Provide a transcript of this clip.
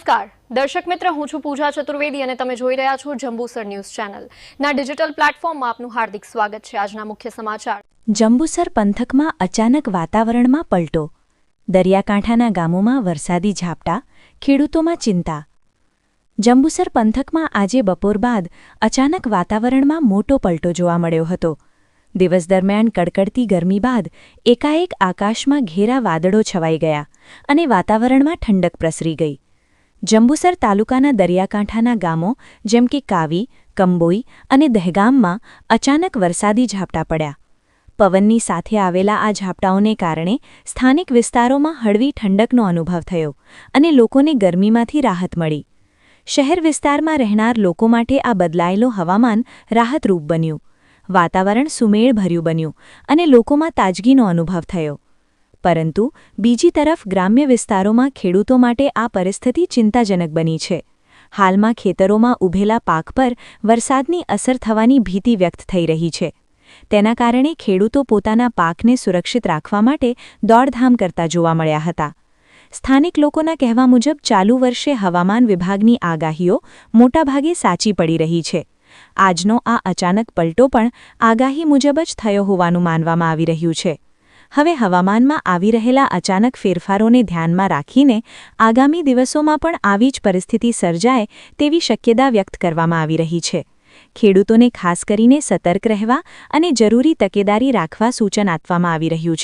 નમસ્કાર દર્શક મિત્ર, હું છું પૂજા ચતુર્વેદી અને તમે જોઈ રહ્યા છો જંબુસર ન્યૂઝ ચેનલ ના ડિજિટલ પ્લેટફોર્મમાં આપનું હાર્દિક સ્વાગત છે। આજના મુખ્ય સમાચાર। જંબુસર પંથકમાં અચાનક વાતાવરણમાં પલટો, દરિયાકાંઠાના ગામોમાં વરસાદી ઝાપટા, ખેડૂતોમાં ચિંતા। જંબુસર પંથકમાં આજે બપોર બાદ અચાનક વાતાવરણમાં મોટો પલટો જોવા મળ્યો હતો। દિવસ દરમિયાન કડકડતી ગરમી બાદ એકાએક આકાશમાં ઘેરા વાદળો છવાઈ ગયા અને વાતાવરણમાં ઠંડક પ્રસરી ગઈ। જંબુસર તાલુકાના દરિયાકાંઠાના ગામો જેમ કે કાવી, કંબોઈ અને દહેગામમાં અચાનક વરસાદી ઝાપટા પડ્યા। પવનની સાથે આવેલા આ ઝાપટાઓને કારણે સ્થાનિક વિસ્તારોમાં હળવી ઠંડકનો અનુભવ થયો અને લોકોને ગરમીમાંથી રાહત મળી। શહેર વિસ્તારમાં રહેનાર લોકો માટે આ બદલાયેલો હવામાન રાહતરૂપ બન્યું। વાતાવરણ સુમેળભર્યું બન્યું અને લોકોમાં તાજગીનો અનુભવ થયો। પરંતુ બીજી તરફ ગ્રામ્ય વિસ્તારોમાં ખેડૂતો માટે આ પરિસ્થિતિ ચિંતાજનક બની છે। હાલમાં ખેતરોમાં ઊભેલા પાક પર વરસાદની અસર થવાની ભીતિ વ્યક્ત થઈ રહી છે। તેના કારણે ખેડૂતો પોતાના પાકને સુરક્ષિત રાખવા માટે દોડધામ કરતા જોવા મળ્યા હતા। સ્થાનિક લોકોના કહેવા મુજબ ચાલુ વર્ષે હવામાન વિભાગની આગાહીઓ મોટાભાગે સાચી પડી રહી છે। આજનો આ અચાનક પલટો પણ આગાહી મુજબ જ થયો હોવાનું માનવામાં આવી રહ્યું છે। હવે હવામાનમાં આવી રહેલા અચાનક ફેરફારોને ધ્યાનમાં રાખીને આગામી દિવસોમાં પણ આવી જ પરિસ્થિતિ સર્જાય તેવી શક્યતા વ્યક્ત કરવામાં આવી રહી છે। ખેડૂતોને ખાસ કરીને સતર્ક રહેવા અને જરૂરી તકેદારી રાખવા સૂચન આપવામાં આવી રહ્યું છે।